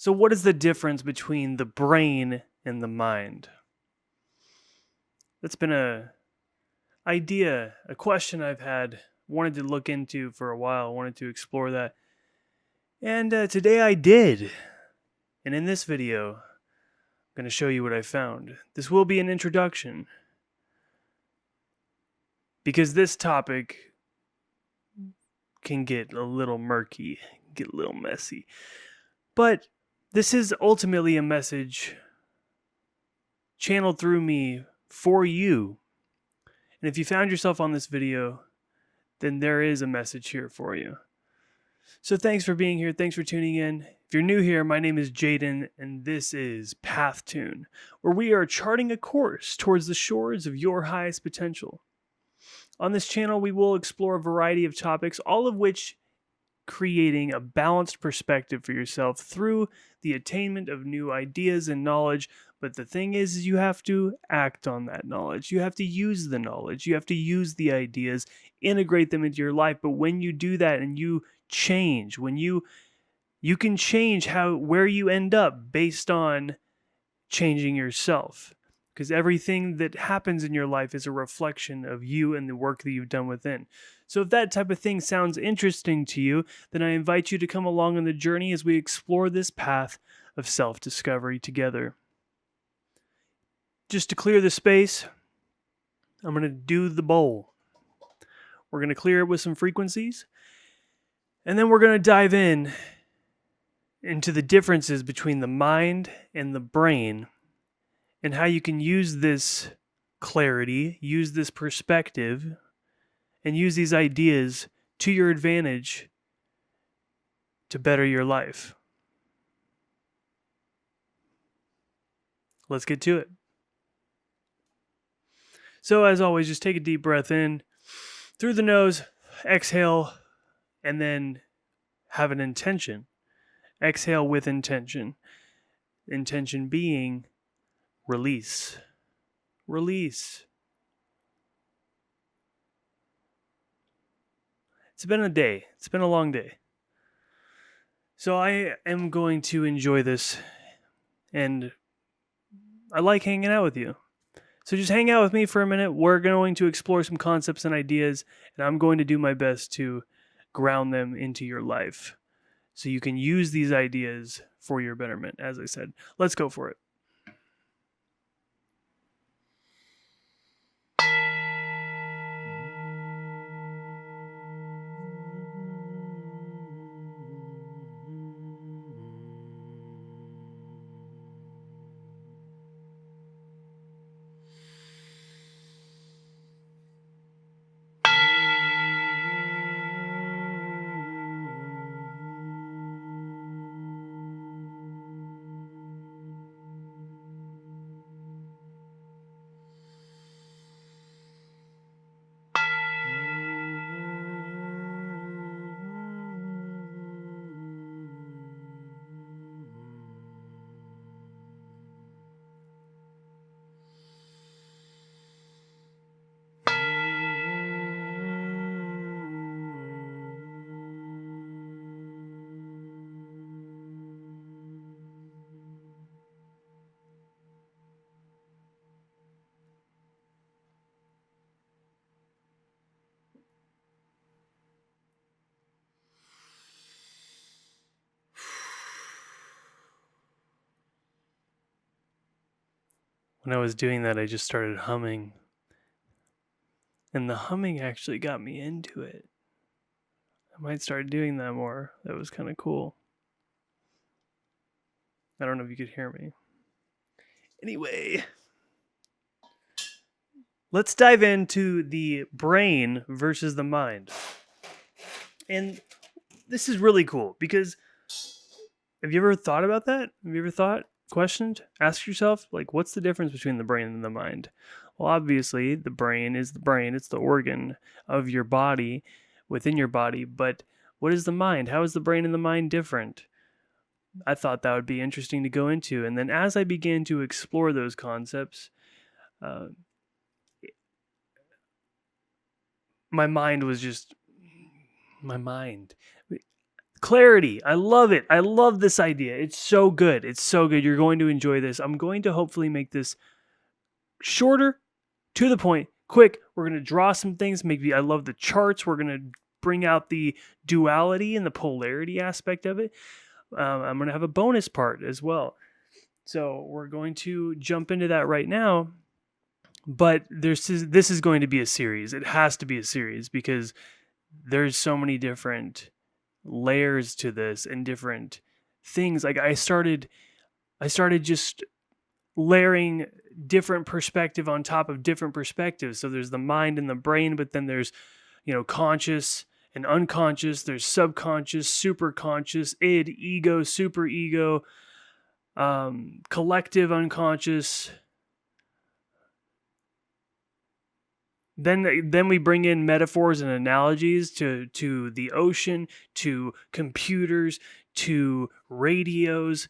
So what is the difference between the brain and the mind? That's been a question I've had, wanted to look into for a while, wanted to explore that. And today I did. And in this video, I'm going to show you what I found. This will be an introduction, because this topic can get a little murky, get a little messy. But this is ultimately a message channeled through me for you. And if you found yourself on this video, then there is a message here for you. So thanks for being here. Thanks for tuning in. If you're new here, my name is Jaden, and this is PathTune, where we are charting a course towards the shores of your highest potential. On this channel, we will explore a variety of topics, all of which creating a balanced perspective for yourself through the attainment of new ideas and knowledge. But the thing is you have to act on that knowledge. You have to use the knowledge. You have to use the ideas, integrate them into your life. But when you do that and you change, when you can change where you end up based on changing yourself. Because everything that happens in your life is a reflection of you and the work that you've done within. So if that type of thing sounds interesting to you, then I invite you to come along on the journey as we explore this path of self-discovery together. Just to clear the space, I'm going to do the bowl. We're going to clear it with some frequencies, and then we're going to dive into the differences between the mind and the brain, and how you can use this clarity, use this perspective, and use these ideas to your advantage to better your life. Let's get to it. So as always, just take a deep breath in through the nose, exhale, and then have an intention. Exhale with intention. Intention being release. Release. It's been a day. It's been a long day. So I am going to enjoy this, and I like hanging out with you. So just hang out with me for a minute. We're going to explore some concepts and ideas, and I'm going to do my best to ground them into your life so you can use these ideas for your betterment, as I said. Let's go for it. When I was doing that, I just started humming. And the humming actually got me into it. I might start doing that more. That was kind of cool. I don't know if you could hear me. Anyway, let's dive into the brain versus the mind. And this is really cool because have you ever thought about that? Have you ever questioned, ask yourself, like, what's the difference between the brain and the mind? Well, obviously, the brain is the brain. It's the organ of your body, within your body. But what is the mind? How is the brain and the mind different? I thought that would be interesting to go into. And then as I began to explore those concepts, my mind Clarity. I love it. I love this idea. It's so good. It's so good. You're going to enjoy this. I'm going to hopefully make this shorter, to the point, quick. We're going to draw some things. Maybe I love the charts. We're going to bring out the duality and the polarity aspect of it. I'm going to have a bonus part as well. So we're going to jump into that right now. But this is going to be a series. It has to be a series because there's so many different layers to this and different things. Like I started just layering different perspective on top of different perspectives. So there's the mind and the brain, but then there's, conscious and unconscious, there's subconscious, superconscious, id, ego, superego, collective unconscious. Then we bring in metaphors and analogies to the ocean, to computers, to radios.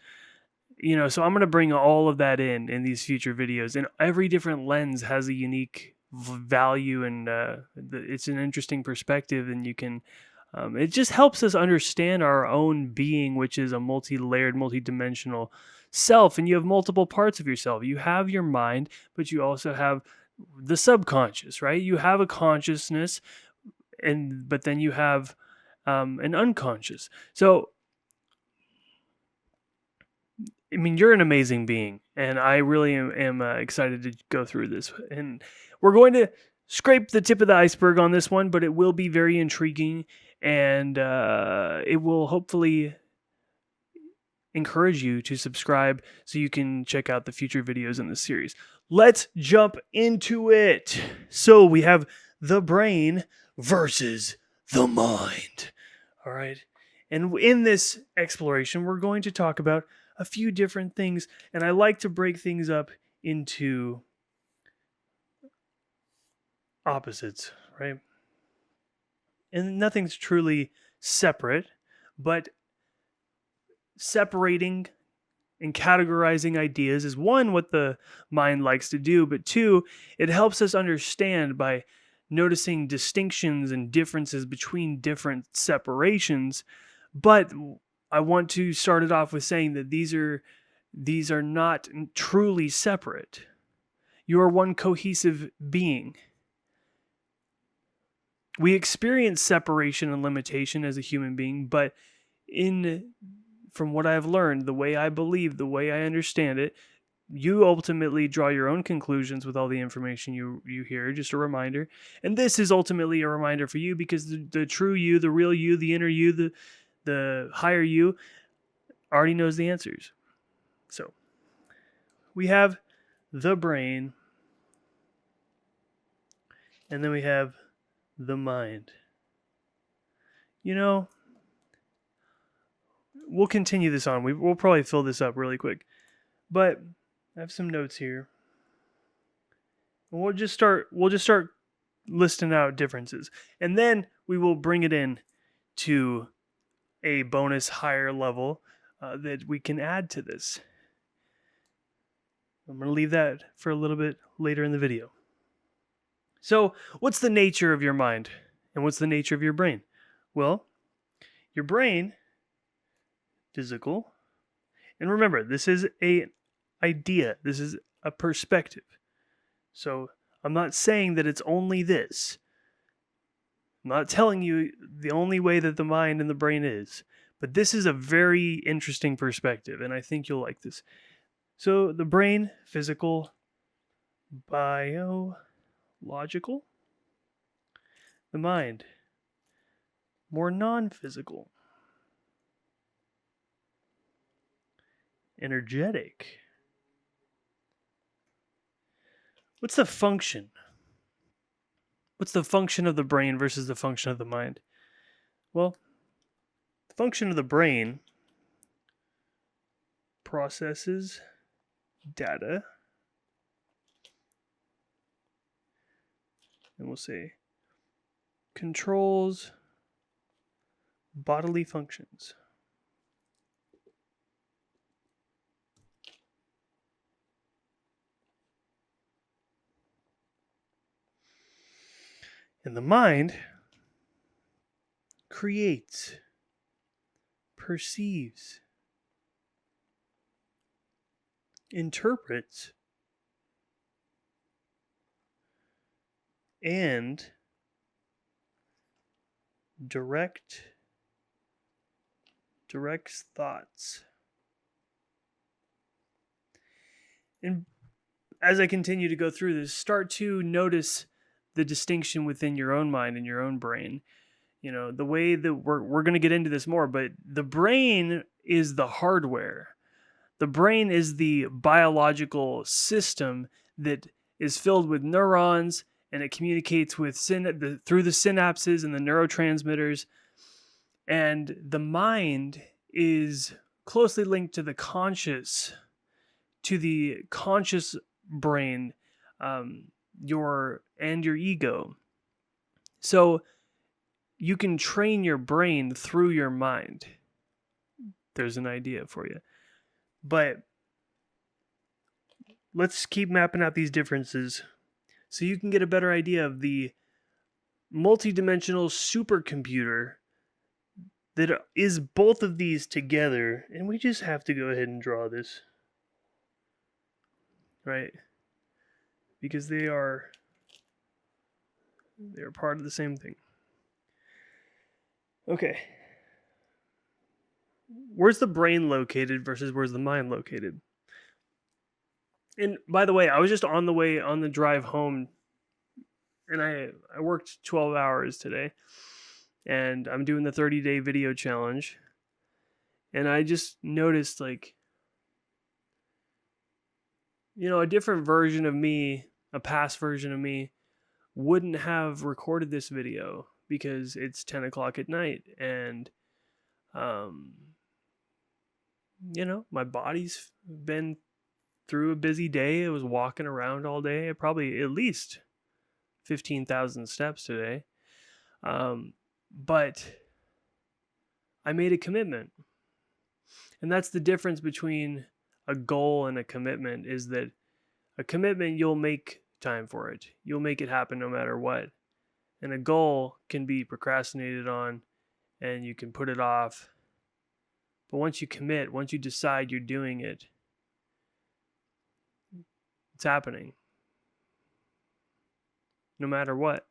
So I'm going to bring all of that in these future videos, and every different lens has a unique value, and it's an interesting perspective, and you can it just helps us understand our own being, which is a multi-layered, multi-dimensional self. And you have multiple parts of yourself. You have your mind, but you also have the subconscious, right? You have a consciousness, but then you have an unconscious. So I mean, you're an amazing being, and I really am excited to go through this. And we're going to scrape the tip of the iceberg on this one, but it will be very intriguing, and it will hopefully encourage you to subscribe so you can check out the future videos in this series. Let's jump into it. So we have the brain versus the mind. All right. And in this exploration, we're going to talk about a few different things, and I like to break things up into opposites, right? And nothing's truly separate, but separating and categorizing ideas is one, what the mind likes to do, but two, it helps us understand by noticing distinctions and differences between different separations. But I want to start it off with saying that these are not truly separate. You are one cohesive being. We experience separation and limitation as a human being, but from what I've learned, the way I believe, the way I understand it, you ultimately draw your own conclusions with all the information you hear. Just a reminder. And this is ultimately a reminder for you, because the true you, the real you, the inner you, the higher you already knows the answers. So we have the brain, and then we have the mind. We'll continue this on. We'll probably fill this up really quick. But I have some notes here. And we'll just start listing out differences. And then we will bring it in to a bonus higher level that we can add to this. I'm going to leave that for a little bit later in the video. So, what's the nature of your mind? And what's the nature of your brain? Well, your brain, physical, and remember, this is an idea. This is a perspective. So, I'm not saying that it's only this. I'm not telling you the only way that the mind and the brain is. But this is a very interesting perspective, and I think you'll like this. So the brain, physical, biological. The mind, more non-physical, energetic. What's the function? What's the function of the brain versus the function of the mind? Well, the function of the brain processes data, and we'll say controls bodily functions. And the mind creates perceives, interprets, and directs thoughts. And as I continue to go through this, start to notice the distinction within your own mind and your own brain. You know, the way that we're going to get into this more, but the brain is the hardware. The brain is the biological system that is filled with neurons, and it communicates with through the synapses and the neurotransmitters. And the mind is closely linked to the conscious brain, your ego. So you can train your brain through your mind. There's an idea for you. But let's keep mapping out these differences so you can get a better idea of the multidimensional supercomputer that is both of these together. And we just have to go ahead and draw this. Right? Because they are part of the same thing. Okay. Where's the brain located versus where's the mind located? And by the way, I was just on the drive home, and I worked 12 hours today, and I'm doing the 30-day video challenge. And I just noticed, like, you know, a different version of me, a past version of me, wouldn't have recorded this video because it's 10 o'clock at night, and you know, my body's been through a busy day. I was walking around all day, probably at least 15,000 steps today. But I made a commitment. And that's the difference between a goal and a commitment, is that a commitment, you'll make time for it. You'll make it happen no matter what. And a goal can be procrastinated on, and you can put it off. But once you commit, once you decide you're doing it, it's happening. No matter what.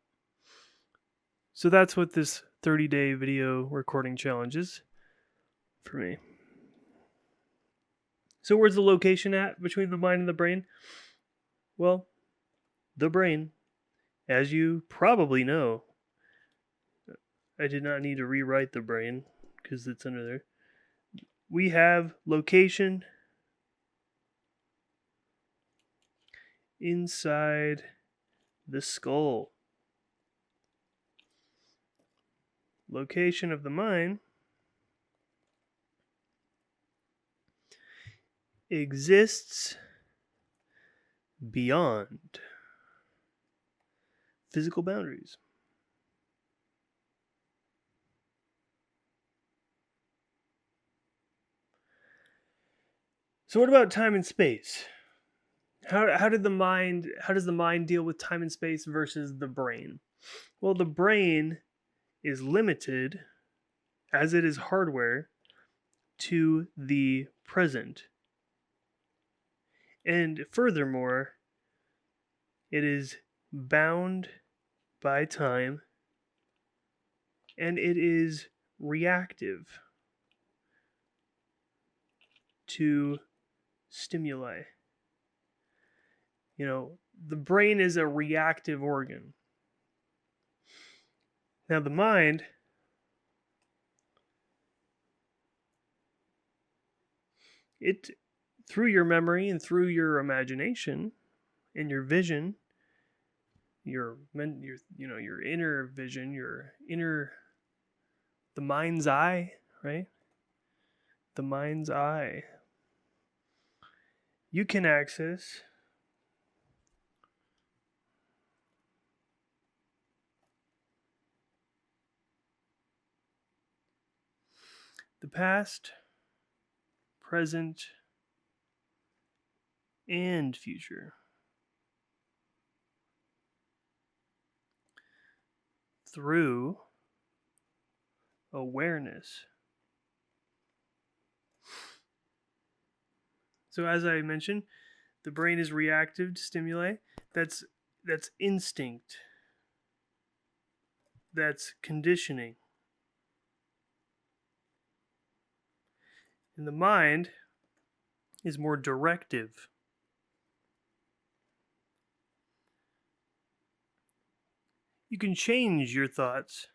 So that's what this 30-day video recording challenge is for me. So where's the location at between the mind and the brain? Well, the brain, as you probably know, I did not need to rewrite the brain because it's under there. We have location inside the skull. Location of the mind exists beyond physical boundaries. So what about time and space? How does the mind deal with time and space versus the brain? Well, the brain is limited, as it is hardware, to the present. And furthermore, it is bound by time, and it is reactive to stimuli. You know, the brain is a reactive organ. Now, the mind, it, through your memory and through your imagination and your vision, your inner vision, the mind's eye, right? The mind's eye. You can access the past, present, and future through awareness. So as I mentioned, the brain is reactive to stimuli. That's instinct. That's conditioning. And the mind is more directive. You can change your thoughts.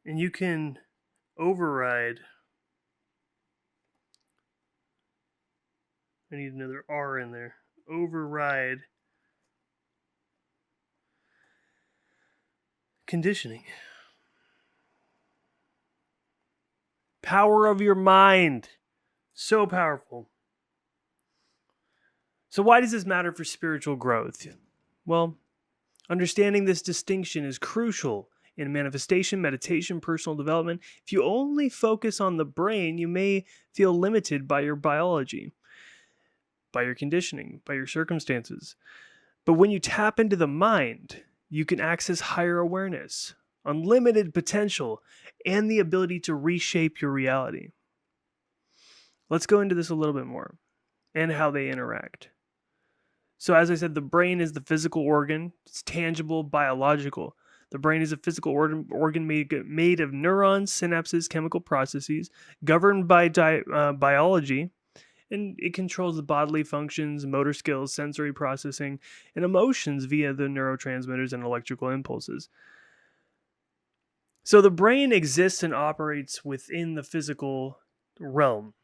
And you can override. I need another R in there. Override conditioning. Power of your mind. So powerful. So why does this matter for spiritual growth? Well, understanding this distinction is crucial in manifestation, meditation, personal development. If you only focus on the brain, you may feel limited by your biology, by your conditioning, by your circumstances. But when you tap into the mind, you can access higher awareness, unlimited potential, and the ability to reshape your reality. Let's go into this a little bit more and how they interact. So as I said, the brain is the physical organ. It's tangible, biological. The brain is a physical organ made of neurons, synapses, chemical processes, governed by biology, and it controls the bodily functions, motor skills, sensory processing, and emotions via the neurotransmitters and electrical impulses. So the brain exists and operates within the physical realm.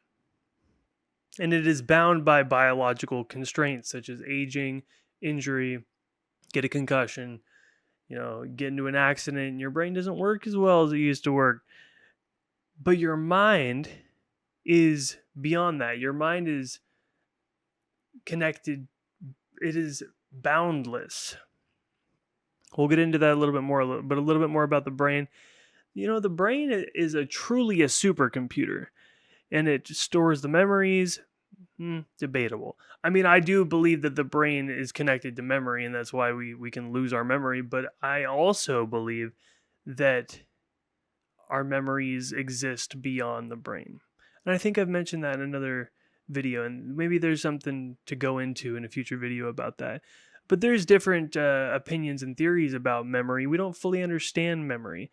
And it is bound by biological constraints such as aging, injury, get a concussion, get into an accident and your brain doesn't work as well as it used to work. But your mind is beyond that. Your mind is connected. It is boundless. We'll get into that a little bit more, but a little bit more about the brain. The brain is truly a supercomputer, and it stores the memories. Debatable. I mean, I do believe that the brain is connected to memory, and that's why we can lose our memory. But I also believe that our memories exist beyond the brain. And I think I've mentioned that in another video, and maybe there's something to go into in a future video about that. But there's different opinions and theories about memory. We don't fully understand memory.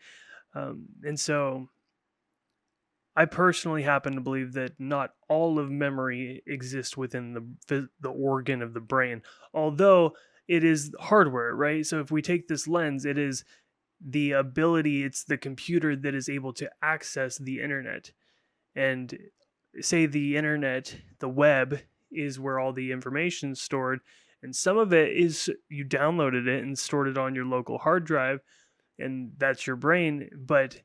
And so I personally happen to believe that not all of memory exists within the organ of the brain, although it is hardware, right? So if we take this lens, it is the ability, it's the computer that is able to access the internet. And say the internet, the web, is where all the information is stored, and some of it is you downloaded it and stored it on your local hard drive, and that's your brain. But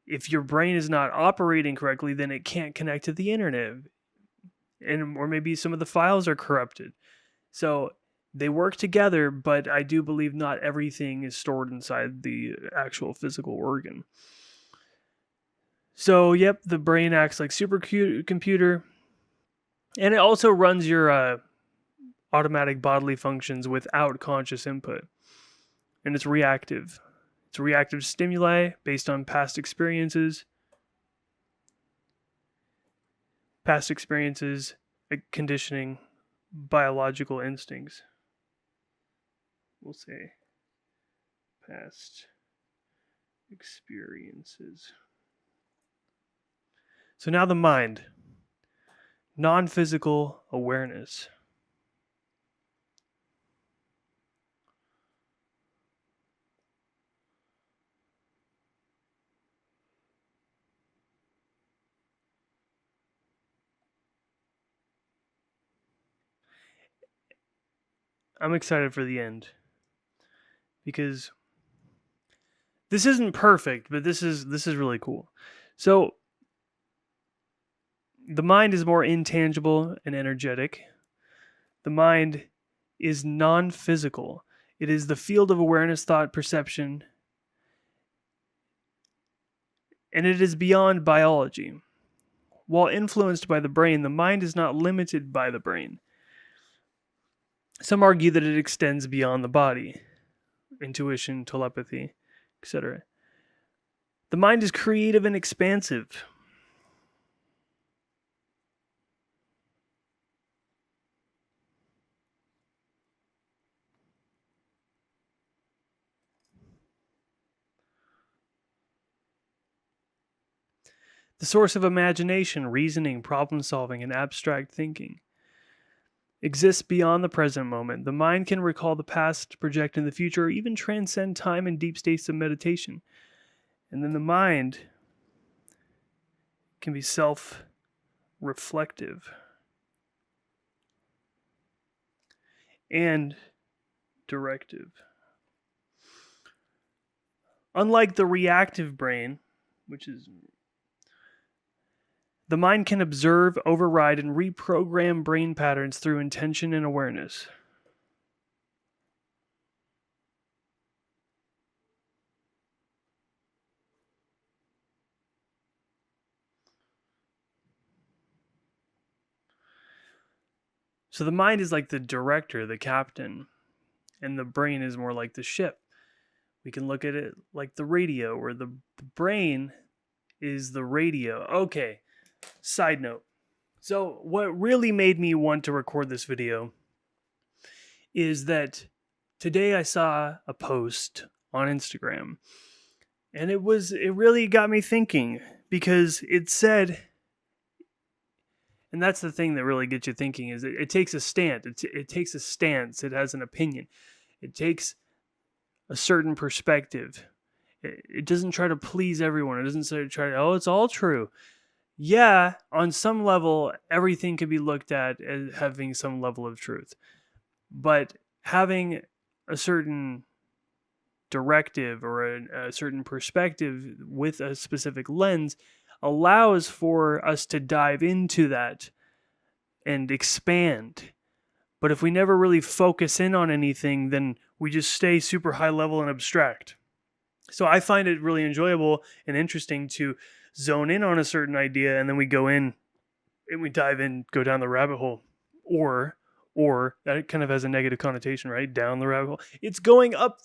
if your brain is not operating correctly, then it can't connect to the internet, or maybe some of the files are corrupted. So they work together, but I do believe not everything is stored inside the actual physical organ. So, yep, the brain acts like supercomputer, and it also runs your automatic bodily functions without conscious input, and it's reactive. It's reactive stimuli based on past experiences, conditioning, biological instincts. We'll say past experiences. So now the mind, non-physical awareness. I'm excited for the end because this isn't perfect, but this is really cool. So the mind is more intangible and energetic. The mind is non-physical. It is the field of awareness, thought, perception, and it is beyond biology. While influenced by the brain, the mind is not limited by the brain. Some argue that it extends beyond the body. intuition, telepathy, etc. The mind is creative and expansive. The source of imagination, reasoning, problem solving, and abstract thinking exists beyond the present moment. The mind can recall the past, project in the future, or even transcend time in deep states of meditation. And then the mind can be self-reflective and directive. Unlike the reactive brain, which is the mind can observe, override, and reprogram brain patterns through intention and awareness. So the mind is like the director, the captain, and the brain is more like the ship. We can look at it like the radio, where the brain is the radio. Okay, side note. So what really made me want to record this video is that today I saw a post on Instagram, and it really got me thinking, because it said, and that's the thing that really gets you thinking, is it takes a stand. It takes a stance. It has an opinion. It takes a certain perspective. It doesn't try to please everyone. It doesn't try to, oh, it's all true. Yeah, on some level, everything can be looked at as having some level of truth. But having a certain directive or a certain perspective with a specific lens allows for us to dive into that and expand. But if we never really focus in on anything, then we just stay super high level and abstract. So I find it really enjoyable and interesting to zone in on a certain idea, and then we go in and we dive in, go down the rabbit hole. Or that kind of has a negative connotation, right? Down the rabbit hole. It's going up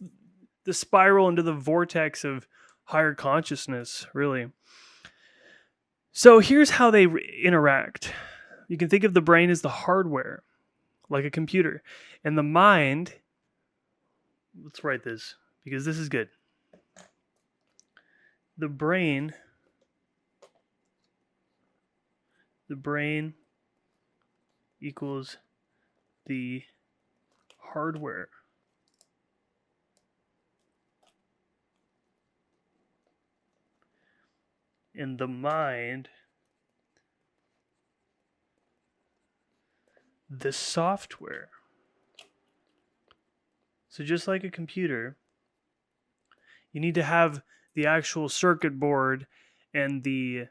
the spiral into the vortex of higher consciousness, really. So here's how they interact. You can think of the brain as the hardware, like a computer. And the mind, let's write this because this is good. The brain equals the hardware. And the mind, the software. So just like a computer, you need to have the actual circuit board and the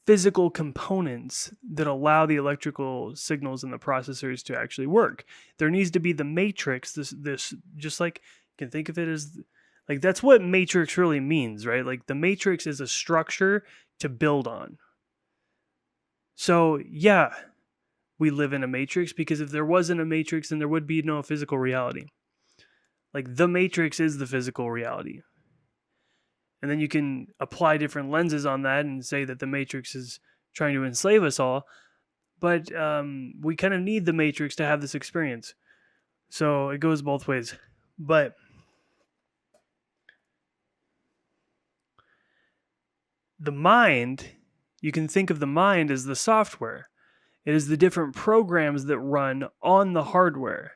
physical components that allow the electrical signals in the processors to actually work. There needs to be the matrix, this just like, you can think of it as, like, that's what matrix really means, right? Like, the matrix is a structure to build on. So yeah, we live in a matrix, because if there wasn't a matrix, then there would be no physical reality. Like, the matrix is the physical reality. And then you can apply different lenses on that and say that the matrix is trying to enslave us all. But we kind of need the matrix to have this experience. So it goes both ways. But the mind, you can think of the mind as the software. It is the different programs that run on the hardware.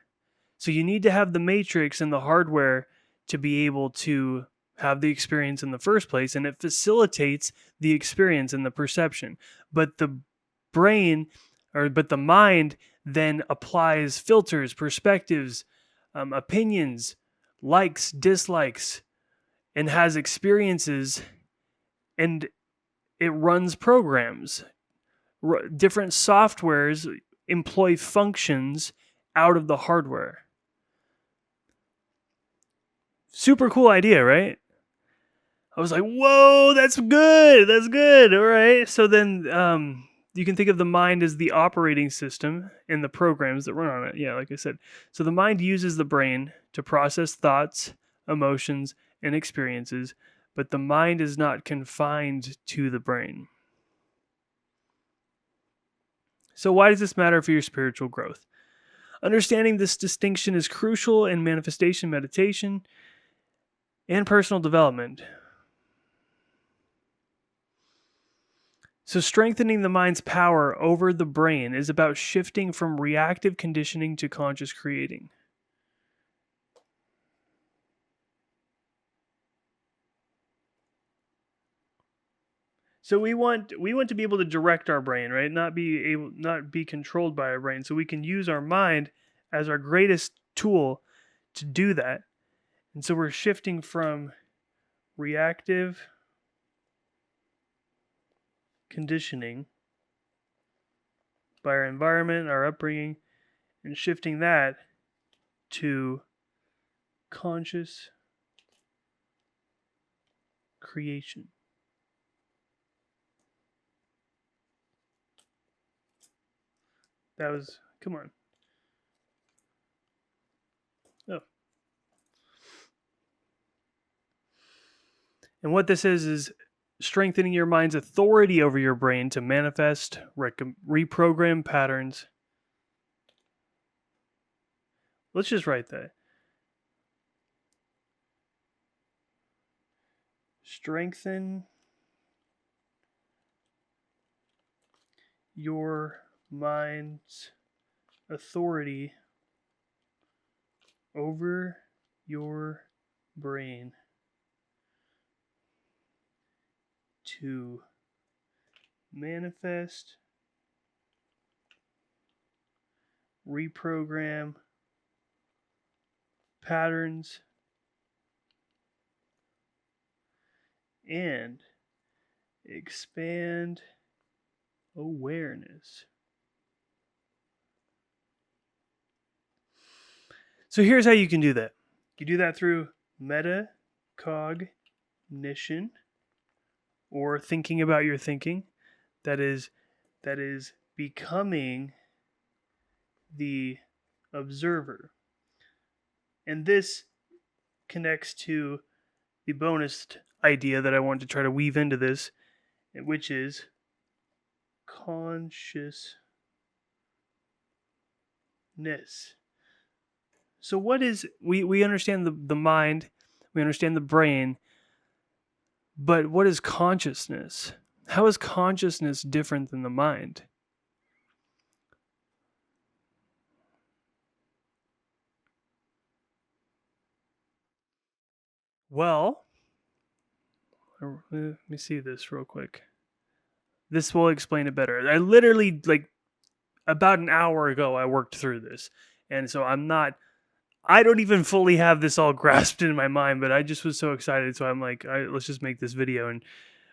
So you need to have the matrix and the hardware to be able to have the experience in the first place, and it facilitates the experience and the perception. But the mind then applies filters, perspectives, opinions, likes, dislikes, and has experiences, and it runs programs. Different softwares employ functions out of the hardware. Super cool idea, right? I was like, whoa, that's good. That's good. All right. So then you can think of the mind as the operating system and the programs that run on it. Yeah, like I said. So the mind uses the brain to process thoughts, emotions, and experiences, but the mind is not confined to the brain. So why does this matter for your spiritual growth? Understanding this distinction is crucial in manifestation meditation and personal development. So strengthening the mind's power over the brain is about shifting from reactive conditioning to conscious creating. So we want to be able to direct our brain, right? Not be controlled by our brain. So we can use our mind as our greatest tool to do that. And so we're shifting from reactive conditioning by our environment, our upbringing, and shifting that to conscious creation. That was, come on. Oh. And what this is strengthening your mind's authority over your brain to manifest, reprogram patterns. Let's just write that. Strengthen your mind's authority over your brain to manifest, reprogram patterns, and expand awareness. So here's how you can do that. You do that through metacognition, or thinking about your thinking. That is becoming the observer. And this connects to the bonus idea that I want to try to weave into this, which is consciousness. So what is, we understand the mind, we understand the brain, but what is consciousness? How is consciousness different than the mind? Well, let me see this real quick. This will explain it better. I literally, like, about an hour ago, I worked through this. And so I don't even fully have this all grasped in my mind, but I just was so excited. So I'm like, let's just make this video. And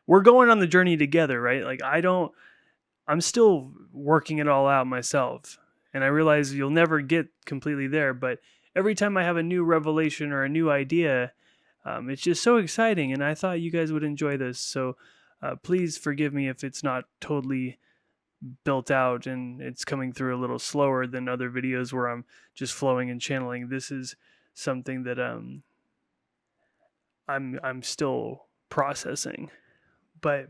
we're going on the journey together, right? Like, I'm still working it all out myself. And I realize you'll never get completely there. But every time I have a new revelation or a new idea, it's just so exciting. And I thought you guys would enjoy this. So please forgive me if it's not totally built out and it's coming through a little slower than other videos where I'm just flowing and channeling. This is something that I'm still processing. But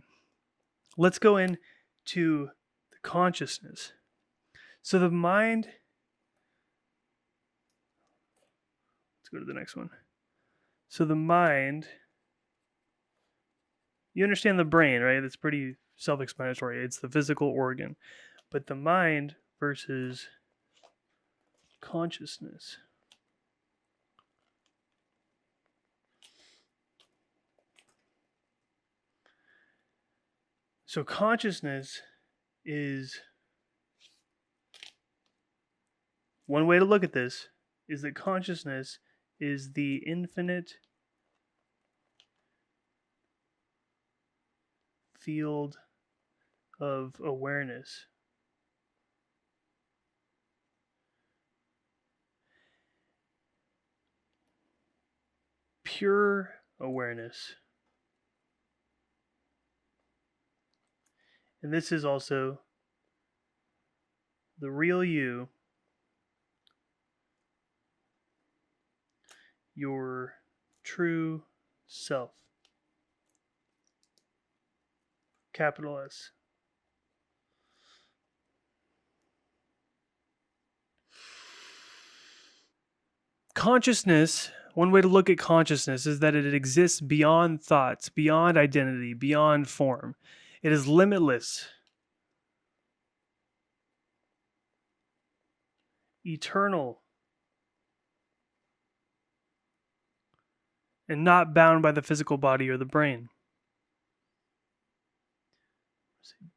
let's go into the consciousness. So the mind, let's go to the next one. So the mind, you understand the brain, right? It's pretty self-explanatory. It's the physical organ. But the mind versus consciousness. So consciousness is, one way to look at this is that consciousness is the infinite field of awareness. Pure awareness. And this is also the real you, your true self. Capital S. Consciousness, one way to look at consciousness is that it exists beyond thoughts, beyond identity, beyond form. It is limitless, eternal, and not bound by the physical body or the brain.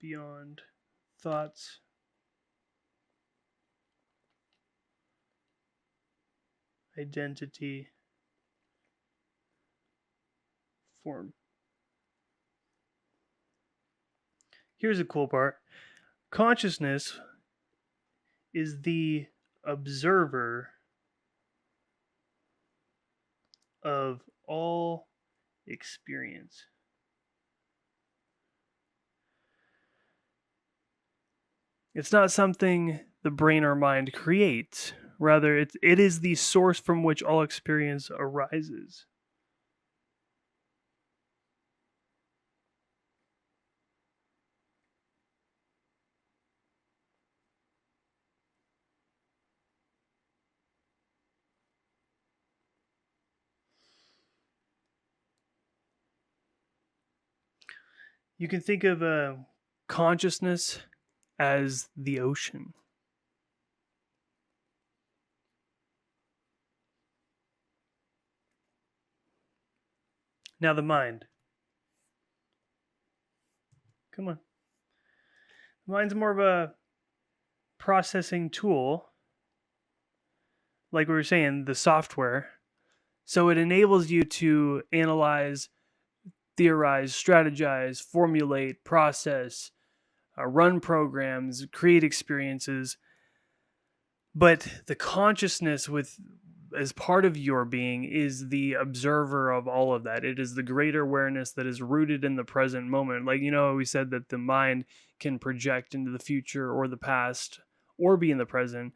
Beyond thoughts, identity, form. Here's a cool part. Consciousness is the observer of all experience. It's not something the brain or mind creates. Rather, it is the source from which all experience arises. You can think of consciousness as the ocean. Now the mind. Come on. The mind's more of a processing tool, like we were saying, the software. So it enables you to analyze, theorize, strategize, formulate, process, run programs, create experiences. But the consciousness with as part of your being is the observer of all of that. It is the greater awareness that is rooted in the present moment. Like, we said that the mind can project into the future or the past or be in the present.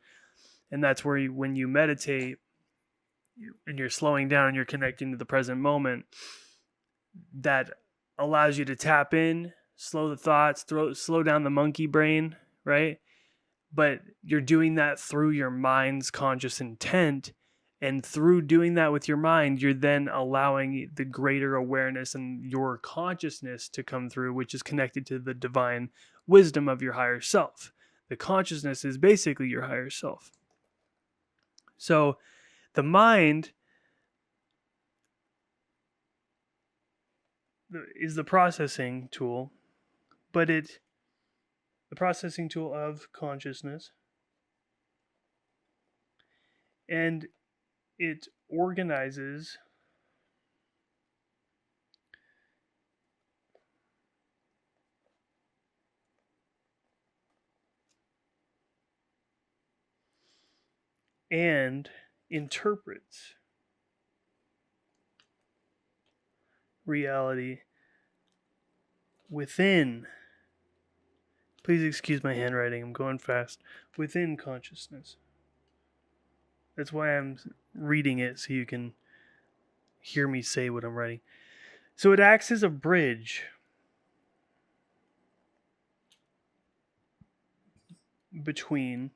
And that's where when you meditate and you're slowing down and you're connecting to the present moment, that allows you to tap in, slow the thoughts, slow down the monkey brain, right? But you're doing that through your mind's conscious intent. And through doing that with your mind, you're then allowing the greater awareness and your consciousness to come through, which is connected to the divine wisdom of your higher self. The consciousness is basically your higher self. So the mind is the processing tool, but the processing tool of consciousness, and it organizes and interprets reality within, please excuse my handwriting, I'm going fast, within consciousness. That's why I'm reading it, so you can hear me say what I'm writing. So it acts as a bridge between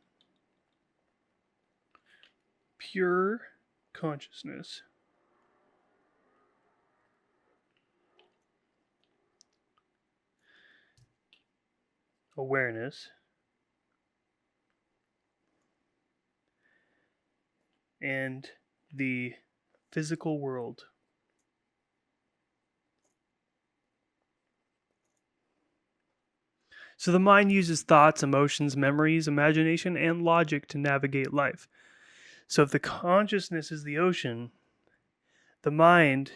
pure consciousness awareness and the physical world. So the mind uses thoughts, emotions, memories, imagination, and logic to navigate life. So if the consciousness is the ocean, the mind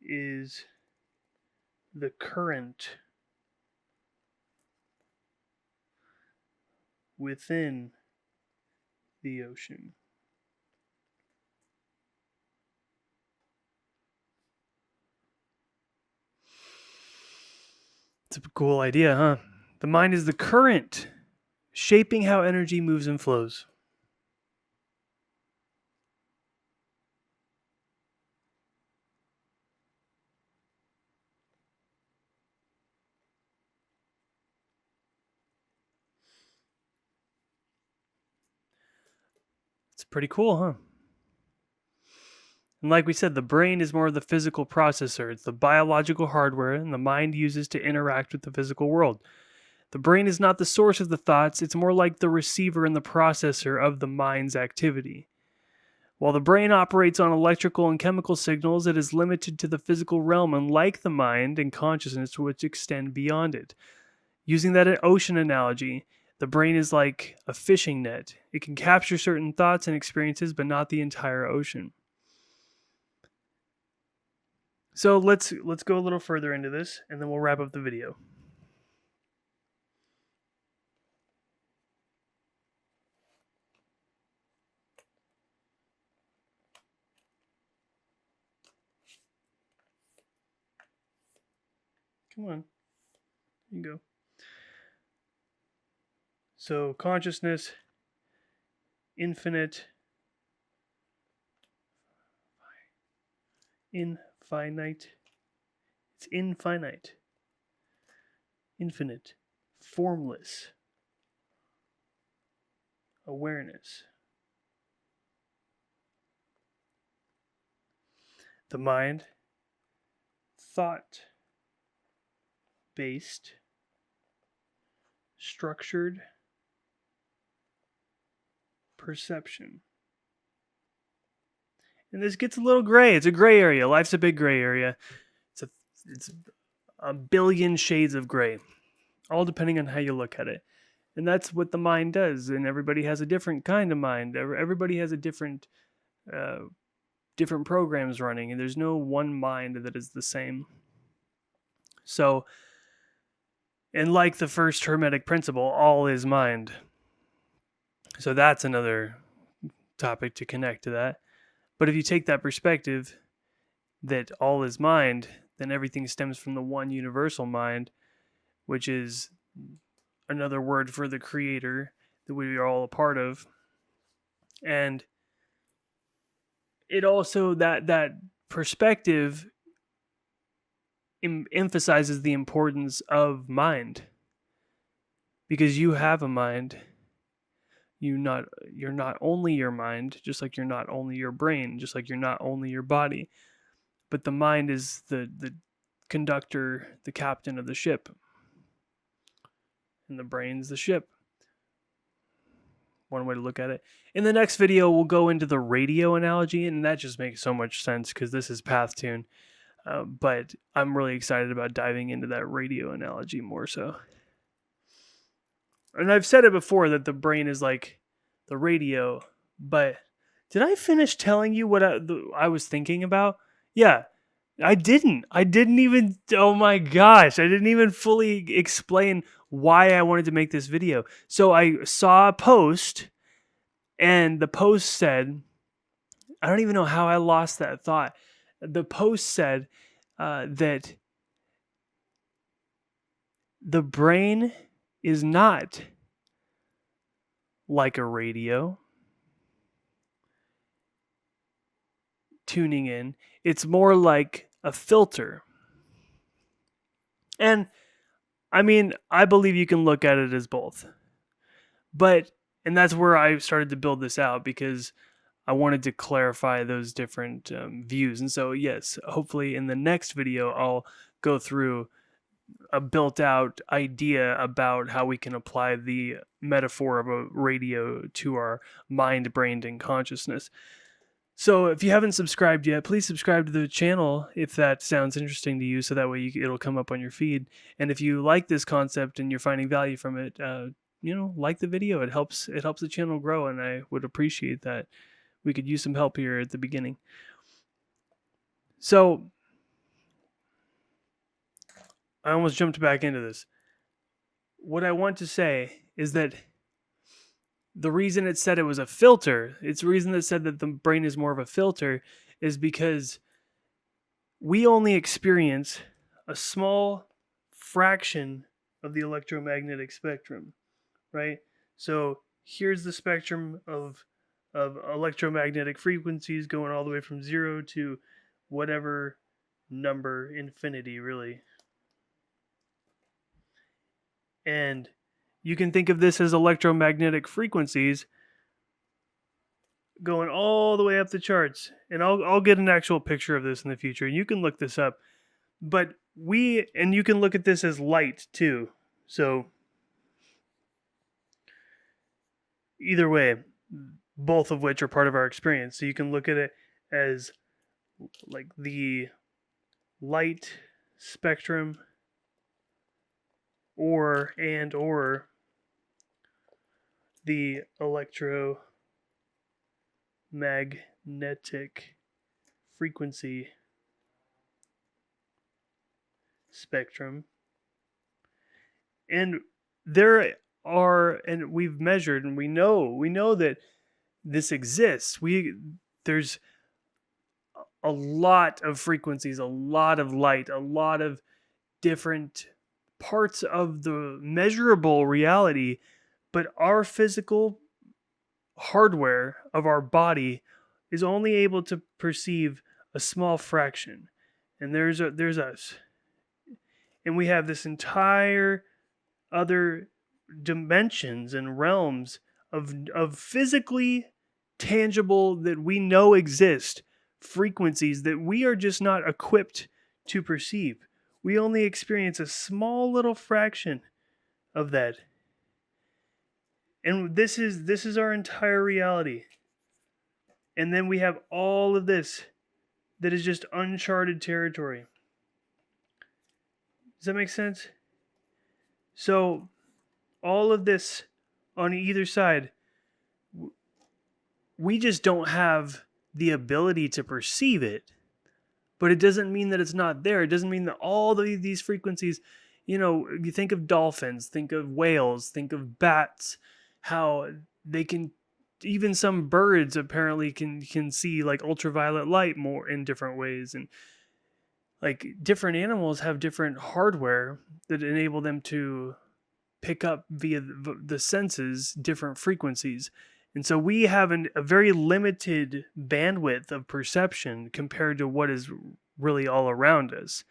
is the current within the ocean. It's a cool idea, huh? The mind is the current shaping how energy moves and flows. It's pretty cool, huh? And like we said, the brain is more of the physical processor. It's the biological hardware and the mind uses to interact with the physical world. The brain is not the source of the thoughts, it's more like the receiver and the processor of the mind's activity. While the brain operates on electrical and chemical signals, it is limited to the physical realm, unlike the mind and consciousness, which extend beyond it. Using that ocean analogy, the brain is like a fishing net. It can capture certain thoughts and experiences, but not the entire ocean. So let's go a little further into this, and then we'll wrap up the video. Come on. There you go. So consciousness, infinite, infinite. It's infinite, infinite, formless awareness. The mind, thought based, structured perception. And this gets a little gray. It's a gray area. Life's a big gray area. It's a billion shades of gray, all depending on how you look at it. And that's what the mind does. And everybody has a different kind of mind. Everybody has a different programs running, and there's no one mind that is the same. So, and like the first Hermetic principle, all is mind. So that's another topic to connect to that. But if you take that perspective that all is mind, then everything stems from the one universal mind, which is another word for the creator that we are all a part of. And it also, that perspective emphasizes the importance of mind, because you have a mind. You're not only your mind, just like you're not only your brain, just like you're not only your body, but the mind is the conductor, the captain of the ship, and the brain's the ship. One way to look at it. In the next video, we'll go into the radio analogy, and that just makes so much sense because this is PathTune. But I'm really excited about diving into that radio analogy more so. And I've said it before that the brain is like the radio, but did I finish telling you what I was thinking about? Yeah, I didn't. I didn't even, oh my gosh, I didn't even fully explain why I wanted to make this video. So I saw a post, and the post said, I don't even know how I lost that thought. The post said that the brain is not like a radio tuning in. It's more like a filter. And I mean, I believe you can look at it as both. And that's where I started to build this out, because I wanted to clarify those different views. And so, yes, hopefully in the next video, I'll go through a built out idea about how we can apply the metaphor of a radio to our mind, brain, and consciousness. So if you haven't subscribed yet, please subscribe to the channel if that sounds interesting to you, so that way it'll come up on your feed. And if you like this concept and you're finding value from it, like the video. It helps the channel grow, and I would appreciate that. We could use some help here at the beginning. So I almost jumped back into this. What I want to say is that the reason it said it was a filter, it's the reason that said that the brain is more of a filter, is because we only experience a small fraction of the electromagnetic spectrum, right? So here's the spectrum of electromagnetic frequencies going all the way from 0 to whatever number, infinity, really. And you can think of this as electromagnetic frequencies going all the way up the charts. And I'll get an actual picture of this in the future. You can look this up. But you can look at this as light too. So either way, both of which are part of our experience. So you can look at it as like the light spectrum or the electromagnetic frequency spectrum. And we've measured and we know that this exists. There's a lot of frequencies, a lot of light, a lot of different parts of the measurable reality, but our physical hardware of our body is only able to perceive a small fraction. And there's us. And we have this entire other dimensions and realms of physically tangible that we know exist, frequencies that we are just not equipped to perceive. We only experience a small little fraction of that. And this is our entire reality. And then we have all of this that is just uncharted territory. Does that make sense? So all of this on either side, we just don't have the ability to perceive it. But it doesn't mean that it's not there. It doesn't mean that all these frequencies, you think of dolphins, think of whales, think of bats, how they can, even some birds apparently can see like ultraviolet light more in different ways. And like different animals have different hardware that enable them to pick up via the senses different frequencies. And so we have a very limited bandwidth of perception compared to what is really all around us.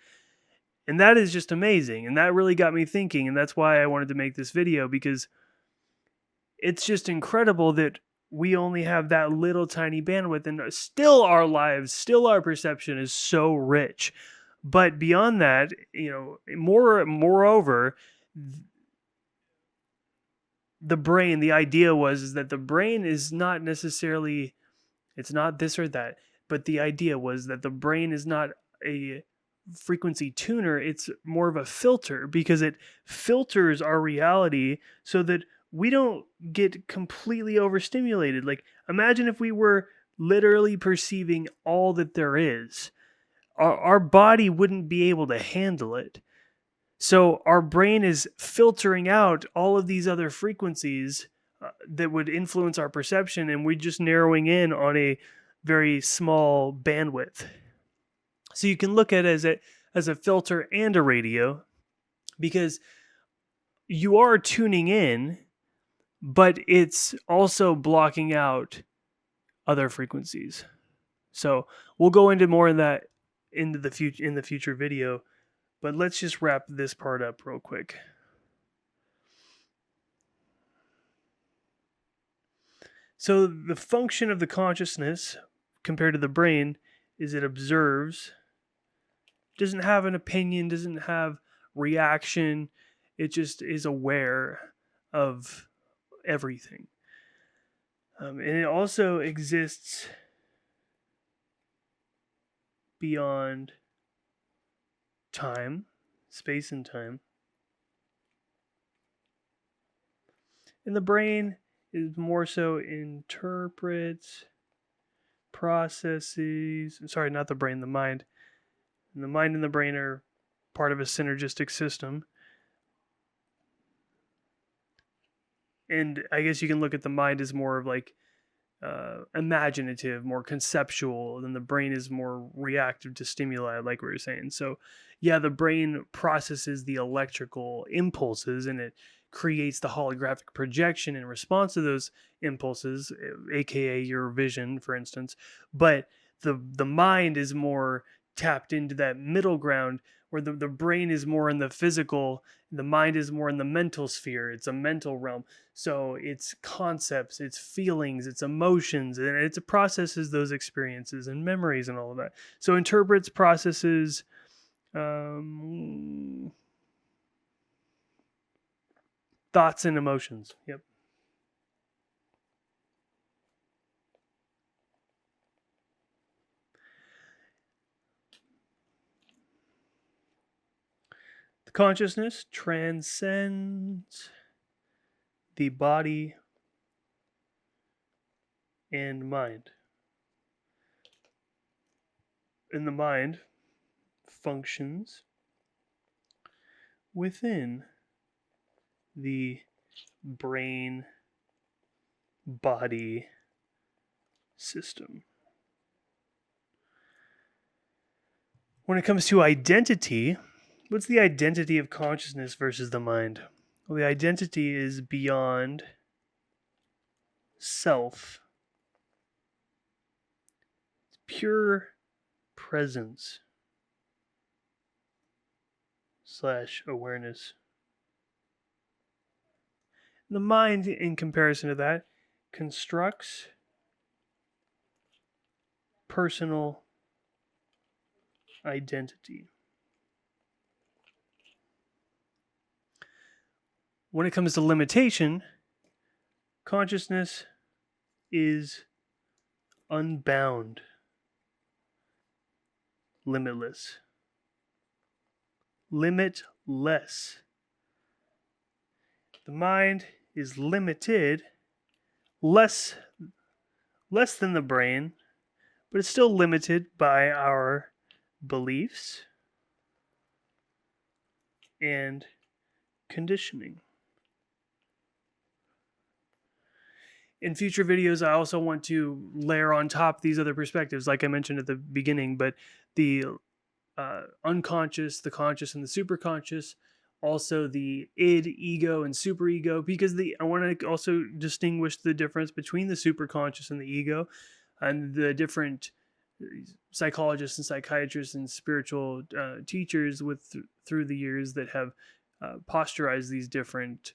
And that is just amazing. And that really got me thinking. And that's why I wanted to make this video, because it's just incredible that we only have that little tiny bandwidth, and still our lives, still our perception is so rich. But beyond that, moreover, the brain, the idea is that the brain is not necessarily, it's not this or that, but the idea was that the brain is not a frequency tuner, it's more of a filter, because it filters our reality so that we don't get completely overstimulated. Like, imagine if we were literally perceiving all that there is. Our body wouldn't be able to handle it. So our brain is filtering out all of these other frequencies that would influence our perception, and we're just narrowing in on a very small bandwidth. So you can look at it as a filter and a radio, because you are tuning in, but it's also blocking out other frequencies. So we'll go into more of that in the future video. But let's just wrap this part up real quick. So the function of the consciousness compared to the brain is it observes, doesn't have an opinion, doesn't have reaction. It just is aware of everything. And it also exists beyond time, space and time. And the brain is more so interprets, processes, sorry, not the brain, the mind. And the mind and the brain are part of a synergistic system. And I guess you can look at the mind as more of like imaginative, more conceptual, than the brain is more reactive to stimuli, like we were saying. So yeah, the brain processes the electrical impulses and it creates the holographic projection in response to those impulses, aka your vision, for instance. But the mind is more tapped into that middle ground where the brain is more in the physical, the mind is more in the mental sphere. It's a mental realm. So it's concepts, it's feelings, it's emotions, and it processes those experiences and memories and all of that. So interprets, processes, thoughts and emotions. Yep. The consciousness transcends the body and mind. And the mind functions within the brain body system. When it comes to identity, what's the identity of consciousness versus the mind? Well, the identity is beyond self. It's pure presence / awareness. The mind, in comparison to that, constructs personal identity. When it comes to limitation, consciousness is unbound, limitless, limitless. The mind is limited, less than the brain, but it's still limited by our beliefs and conditioning. In future videos, I also want to layer on top these other perspectives, like I mentioned at the beginning, but the unconscious, the conscious, and the superconscious, also the id, ego, and superego, because I want to also distinguish the difference between the superconscious and the ego, and the different psychologists and psychiatrists and spiritual teachers through the years that have posturized these different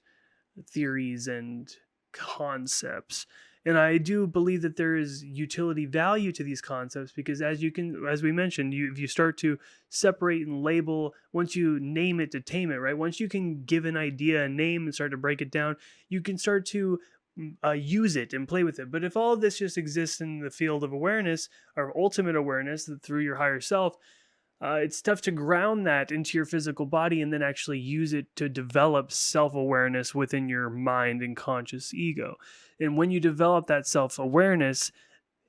theories and concepts. And I do believe that there is utility value to these concepts, because as we mentioned, if you start to separate and label, once you name it to tame it, right? Once you can give an idea a name and start to break it down, you can start to use it and play with it. But if all of this just exists in the field of awareness, or ultimate awareness through your higher self, it's tough to ground that into your physical body and then actually use it to develop self-awareness within your mind and conscious ego. And when you develop that self-awareness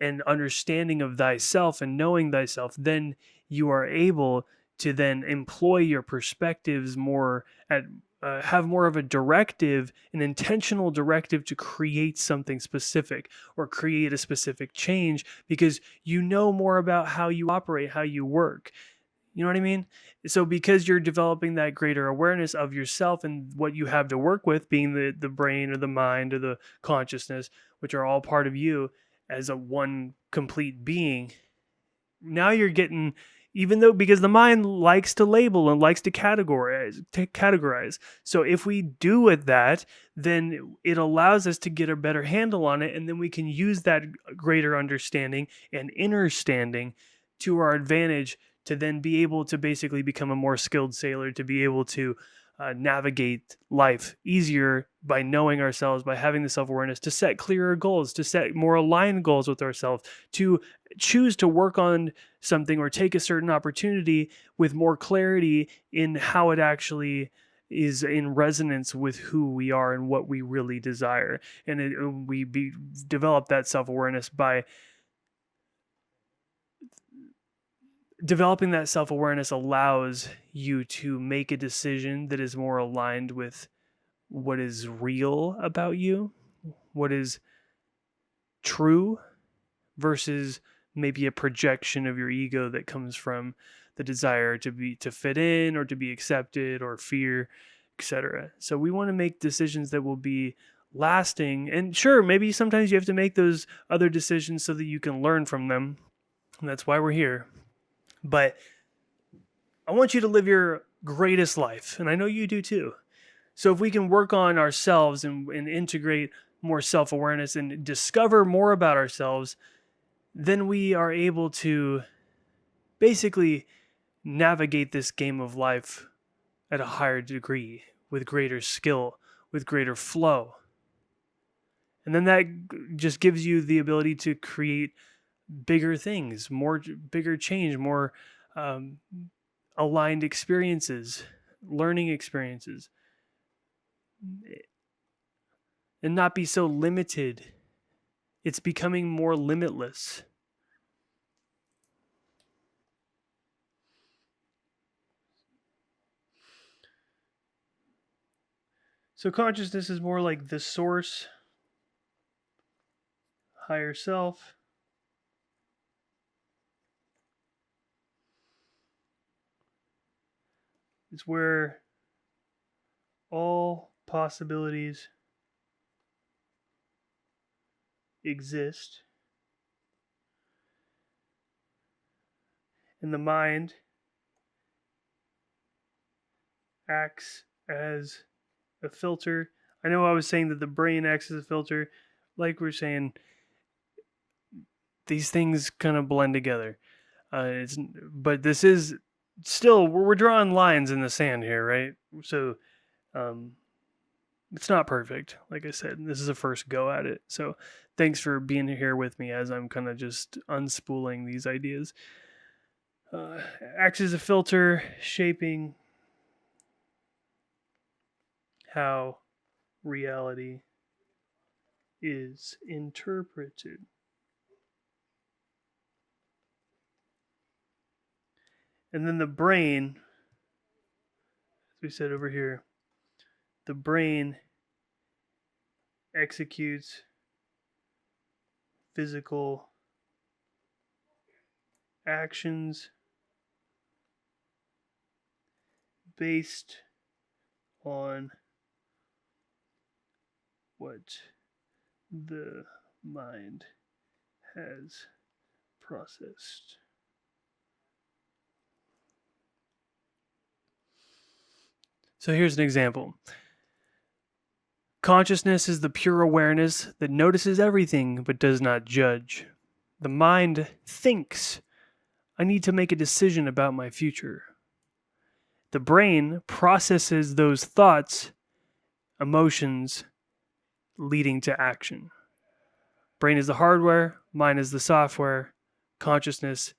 and understanding of thyself and knowing thyself, then you are able to then employ your perspectives more have more of a directive, an intentional directive to create something specific or create a specific change, because you know more about how you operate, how you work. You know what I mean? So because you're developing that greater awareness of yourself and what you have to work with, being the brain or the mind or the consciousness, which are all part of you as a one complete being, now you're getting, even though, because the mind likes to label and likes to categorize. So if we do with that, then it allows us to get a better handle on it, and then we can use that greater understanding and understanding to our advantage to then be able to basically become a more skilled sailor, to be able to navigate life easier by knowing ourselves, by having the self-awareness, to set clearer goals, to set more aligned goals with ourselves, to choose to work on something or take a certain opportunity with more clarity in how it actually is in resonance with who we are and what we really desire. And develop that self-awareness by developing that self-awareness allows you to make a decision that is more aligned with what is real about you, what is true, versus maybe a projection of your ego that comes from the desire to fit in or to be accepted, or fear etc. So we want to make decisions that will be lasting. And sure, maybe sometimes you have to make those other decisions so that you can learn from them. And that's why we're here. But I want you to live your greatest life, and I know you do too. So if we can work on ourselves and integrate more self-awareness and discover more about ourselves, then we are able to basically navigate this game of life at a higher degree, with greater skill, with greater flow. And then that just gives you the ability to create bigger things, bigger change, more aligned experiences, learning experiences, and not be so limited. It's becoming more limitless. So consciousness is more like the source, higher self. It's where all possibilities exist. And the mind acts as a filter. I know I was saying that the brain acts as a filter. Like we're saying, these things kind of blend together. But this is still, we're drawing lines in the sand here, right? So it's not perfect. Like I said, this is a first go at it. So thanks for being here with me as I'm kind of just unspooling these ideas. Acts as a filter, shaping how reality is interpreted. And then the brain, as we said over here, the brain executes physical actions based on what the mind has processed. So here's an example. Consciousness is the pure awareness that notices everything but does not judge. The mind thinks, I need to make a decision about my future. The brain processes those thoughts, emotions, leading to action. Brain is the hardware, mind is the software, consciousness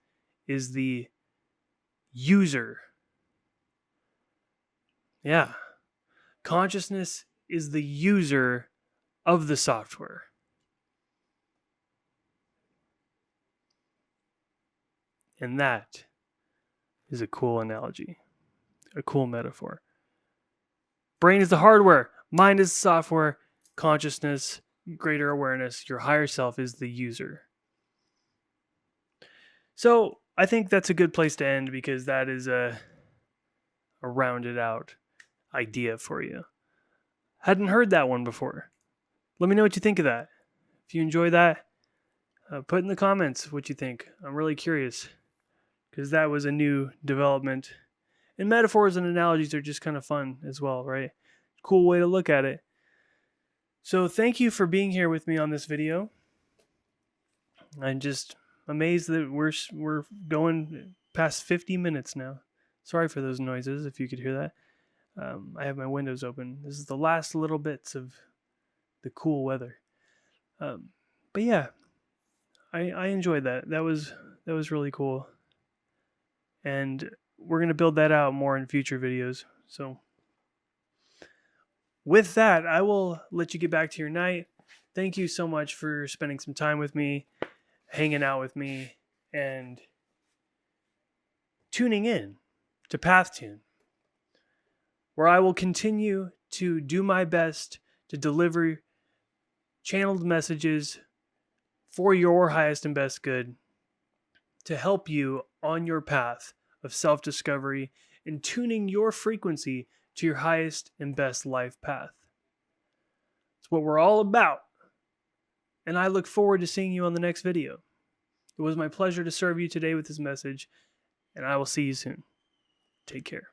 is the user. Yeah. Consciousness is the user of the software. And that is a cool analogy, a cool metaphor. Brain is the hardware, mind is the software, consciousness, greater awareness, your higher self is the user. So I think that's a good place to end because that is a rounded out idea for you. Hadn't heard that one before. Let me know what you think of that. If you enjoy that, put in the comments what you think. I'm really curious because that was a new development. And metaphors and analogies are just kind of fun as well, right? Cool way to look at it. So thank you for being here with me on this video. I'm just amazed that we're going past 50 minutes now. Sorry for those noises if you could hear that. I have my windows open. This is the last little bits of the cool weather. But yeah, I enjoyed that. That was really cool. And we're going to build that out more in future videos. So with that, I will let you get back to your night. Thank you so much for spending some time with me, hanging out with me, and tuning in to PathTune, where I will continue to do my best to deliver channeled messages for your highest and best good to help you on your path of self-discovery and tuning your frequency to your highest and best life path. It's what we're all about. And I look forward to seeing you on the next video. It was my pleasure to serve you today with this message, and I will see you soon. Take care.